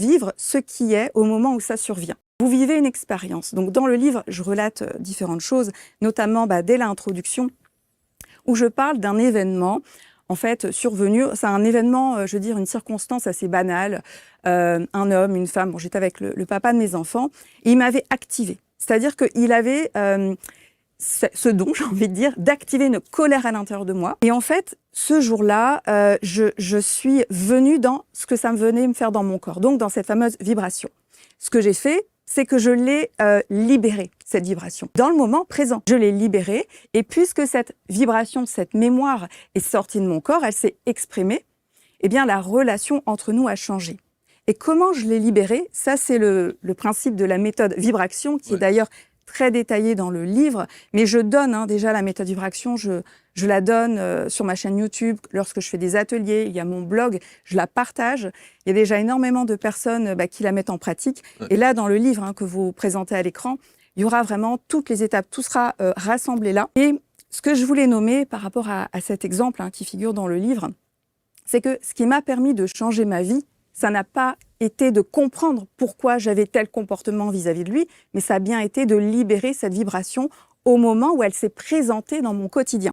vivre ce qui est au moment où ça survient. Vous vivez une expérience. Donc dans le livre, je relate différentes choses, notamment dès l'introduction, où je parle d'un événement en fait survenu. C'est un événement, je veux dire, une circonstance assez banale. Un homme, une femme, bon, j'étais avec le papa de mes enfants, et il m'avait activée. C'est-à-dire qu'il avait ce don, j'ai envie de dire, d'activer une colère à l'intérieur de moi. Et en fait, ce jour-là, je suis venue dans ce que ça venait me faire dans mon corps, donc dans cette fameuse vibration. Ce que j'ai fait, c'est que je l'ai libérée, cette vibration. Dans le moment présent, je l'ai libérée. Et puisque cette vibration, cette mémoire est sortie de mon corps, elle s'est exprimée, eh bien, la relation entre nous a changé. Et comment je l'ai libérée? Ça, c'est le principe de la méthode Vibraction, qui est d'ailleurs très détaillée dans le livre. Mais je donne déjà la méthode Vibraction, je la donne sur ma chaîne YouTube lorsque je fais des ateliers. Il y a mon blog, je la partage. Il y a déjà énormément de personnes qui la mettent en pratique. Et là, dans le livre que vous présentez à l'écran, il y aura vraiment toutes les étapes. Tout sera rassemblé là. Et ce que je voulais nommer par rapport à cet exemple qui figure dans le livre, c'est que ce qui m'a permis de changer ma vie, ça n'a pas été de comprendre pourquoi j'avais tel comportement vis-à-vis de lui, mais ça a bien été de libérer cette vibration au moment où elle s'est présentée dans mon quotidien.